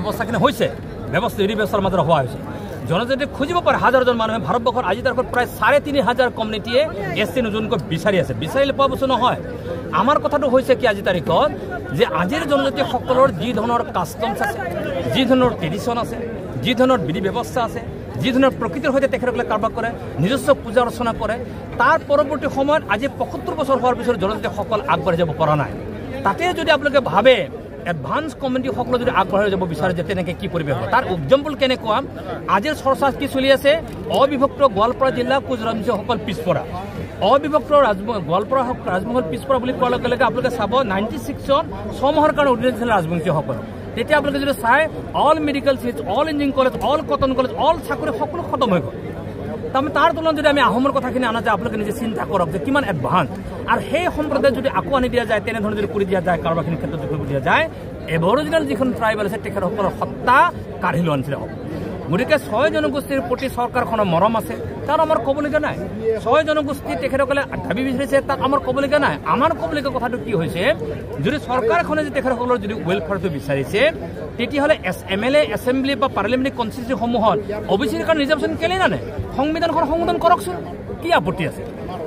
ব্যৱস্থাখিনি হৈছে ব্যৱস্থা এৰি ব্যৱস্থাৰ মাজত হোৱা হৈছে জনজাতি খুঁজিব পাৰে হাজাৰজন মানুহে ভাৰতবৰ্ষৰ আজি তাৰিখত প্ৰায় ৩,৫০০ কমিউনিটিয়ে SC নতুনকৈ বিচাৰি আছে বিচাৰিলে পোৱা বস্তু নহয় আমাৰ কথাটো হৈছে কি আজি তাৰিখত যে আজিৰ জনজাতিসকলৰ যি ধৰণৰ কাষ্টমছ আছে যি ধৰণৰ ট্ৰেডিশ্যন আছে যি ধৰণৰ বিধি ব্যৱস্থা আছে যি ধৰণৰ প্ৰকৃতিৰ সৈতে তেখেতসকলে কাৰবাৰ কৰে নিজস্ব পূজা অৰ্চনা কৰে তাৰ পৰৱৰ্তী সময়ত আজি ৭৫ বছৰ হোৱাৰ পিছত জনজাতিসকল আগবাঢ়ি যাব পৰা নাই তাতে যদি আপোনালোকে ভাবে এডভান্স কমিউনিটিসকলে যদি আগবাঢ়ি যাব বিচাৰে যে তেনেকৈ কি পৰিৱেশ হয় তাৰ এক্সাম্পল কেনেকুৱা আজিৰ চৰ্চা কি চলি আছে অবিভক্ত গোৱালপাৰা জিলা কোচ ৰাজবংশীসকল পিছপৰা অবিভক্ত গোৱালপাৰা ৰাজবংশীসকল পিছপৰা বুলি কোৱাৰ লগে লগে আপোনালোকে চাব 96 চন 6 মাহৰ কাৰণে অধিন আছিল ৰাজবংশীসকল তেতিয়া আপোনালোকে যদি চাই all medical seat all engineering college all Cotton college all চাকৰি সকলো খতম হৈ গ'ল তাৰমানে তাৰ তুলনাত যদি আমি আহোমৰ কথাখিনি আনা যায় আপোনালোকে নিজে চিন্তা কৰক যে কিমান এডভান্স আৰু সেই সম্প্ৰদায় যদি আকৌ আনি দিয়া যায় তেনেধৰণে যদি কৰি দিয়া যায় কাৰোবাৰখিনি ক্ষেত্ৰত যদি কৰি দিয়া যায় এবৰিজিনেল যিখন ট্ৰাইবেল আছে তেখেতসকলৰ সত্তা কাঢ়ি লোৱা নিচিনা হ'ব গতিকে 6 জনগোষ্ঠীৰ প্ৰতি চৰকাৰখনৰ মৰম আছে তাত আমাৰ ক'বলগীয়া নাই 6 জনগোষ্ঠী তেখেতসকলে দাবী বিচাৰিছে তাত আমাৰ ক'বলগীয়া নাই আমাৰ ক'বলগীয়া কথাটো কি হৈছে যদি চৰকাৰখনে যদি তেখেতসকলৰ যদি ৱেলফেয়াৰটো বিচাৰিছে তেতিয়াহ'লে MLA এছেম্বলি বা পাৰ্লিয়ামেণ্টাৰী কনষ্টিটিউশ্যনসমূহত অবিচিৰ কাৰণে ৰিজাৰ্ভেশ্যন কেলে নানে সংবিধানখন সংশোধন কৰকচোন কি আপত্তি আছে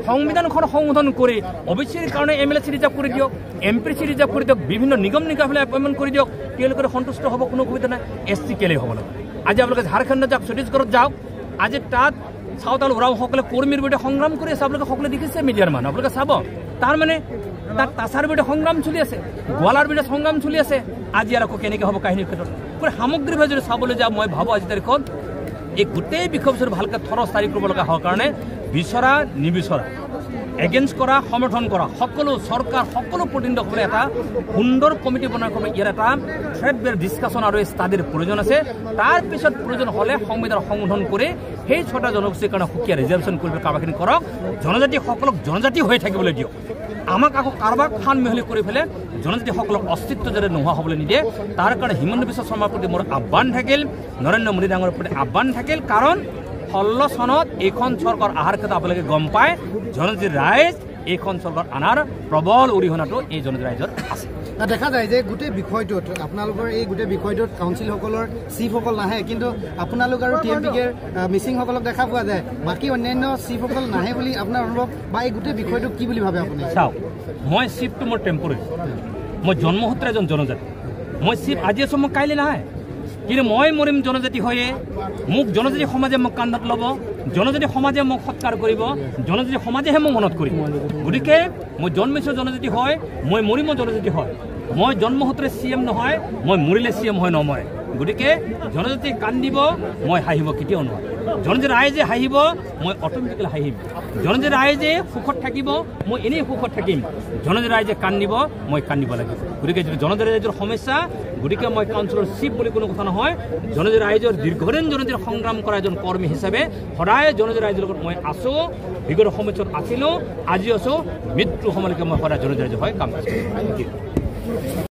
সংবিধানখন সংশোধন কৰি অবিচিৰ কাৰণে MLA ৰিজাৰ্ভ কৰি দিয়ক MP ৰিজাৰ্ভ কৰি দিয়ক বিভিন্ন নিগম নিকায়লৈ এপইণ্টমেণ্ট কৰি দিয়ক তেওঁলোকে সন্তুষ্ট হ'ব কোনো অসুবিধা নাই SC কেলে হ'ব লাগে আজি আপোনালোকে ঝাৰখণ্ডত যাওক ছত্তীশগড়ত যাওক আজি তাত চাওতাল ওৰাওসকলে কৰ্মীৰ বিৰুদ্ধে সংগ্ৰাম কৰি আছে আপোনালোকে সকলোৱে দেখিছে মিডিয়াৰ মানুহ আপোনালোকে চাব তাৰ মানে তাত তাছাৰ বিৰুদ্ধে সংগ্ৰাম চলি আছে গোৱালাৰ বিৰুদ্ধে সংগ্ৰাম চলি আছে আজি আৰু কেনেকৈ হ'ব কাহিনীৰ ক্ষেত্ৰত পুৰা সামগ্ৰীভাৱে যদি চাবলৈ যাওঁ মই ভাবোঁ আজি তাৰিখত এই গোটেই বিষয়বস্তু ভালকৈ থৰস্থায়ী কৰিব লগা হোৱাৰ কাৰণে বিচৰা নিবিচৰা এগেইনষ্ট কৰা সমৰ্থন কৰা সকলো চৰকাৰ সকলো প্ৰতিনিধিসকলে এটা সুন্দৰ কমিটি বনাই ইয়াৰ এটা থ্ৰেডবেৰ ডিছকাশ্যন আৰু ষ্টাডিৰ প্ৰয়োজন আছে তাৰ পিছত প্ৰয়োজন হ'লে সংবিধান সংশোধন কৰি সেই 6টা জনগোষ্ঠীৰ কাৰণে সুকীয়া ৰিজাৰ্ভেশ্যন কৰিব কাৰোবাৰখিনি কৰক জনজাতিসকলক জনজাতি হৈ থাকিবলৈ দিয়ক আমাক আকৌ কাৰোবাক খান মিহলি কৰি পেলাই জনজাতিসকলক অস্তিত্ব যাতে নোহোৱা হ'বলৈ নিদিয়ে তাৰ কাৰণে হিমন্ত বিশ্ব শৰ্মাৰ প্ৰতি মোৰ আহ্বান থাকিল নৰেন্দ্ৰ মোদী ডাঙৰৰ প্ৰতি আহ্বান থাকিল কাৰণ 16 চনত এইখন চৰকাৰ অহাৰ ক্ষেত্ৰত আপোনালোকে গম পায় জনজাতি ৰাইজ এইখন চৰকাৰ আনাৰ প্ৰবল অৰিহণাটো এই জনজাতি ৰাইজৰ আছে দেখা যায় যে গোটেই বিষয়টোত আপোনালোকৰ এই গোটেই বিষয়টোত কাউন্সিলসকলৰ চিফসকল নাহে কিন্তু আপোনালোক আৰু TMPৰ মিচিংসকলক দেখা পোৱা যায় বাকী অন্যান্য চিফসকল নাহে বুলি আপোনাৰ অনুভৱ বা এই গোটেই বিষয়টো কি বুলি ভাবে আপুনি চাওক মই চিফটো মোৰ টেম্পৰেৰী মই জন্মসূত্ৰে এজন জনজাতি মই চিফ আজি আছোঁ মই কাইলৈ নাহে কিন্তু মই মৰিম জনজাতি হৈয়ে মোক জনজাতি সমাজে মোক কান্ধত ল'ব জনজাতি সমাজে মোক সৎকাৰ কৰিব জনজাতি সমাজেহে মোক মনত কৰিব গতিকে মই জন্মিছোঁ জনজাতি হয় মই মৰিম জনজাতি হয় মই জন্মসূত্ৰে CM নহয় মই মৰিলে CM হয় নমৰে গতিকে জনজাতি কান্দিব মই হাঁহিব কেতিয়াও নহয় জনজাতি ৰাইজে হাঁহিব মই অট'মেটিকেলি হাঁহিম জনজাতি ৰাইজে সুখত থাকিব মই এনেই সুখত থাকিম জনজাতি ৰাইজে কান্দিব মই কান্দিব লাগিব গতিকে যদি জনজাতি ৰাইজৰ সমস্যা গতিকে মই কাউন্সিলৰ চিফ বুলি কোনো কথা নহয় জনজাতি ৰাইজৰ দীৰ্ঘদিন জনজাতিৰ সংগ্ৰাম কৰা এজন কৰ্মী হিচাপে সদায় জনজাতি ৰাইজৰ লগত মই আছোঁ বিগত সময়ত আছিলোঁ আজি আছোঁ মৃত্যু সময়লৈকে মই সদায় জনজাতি ৰাইজৰ হৈ কাম কৰিছোঁ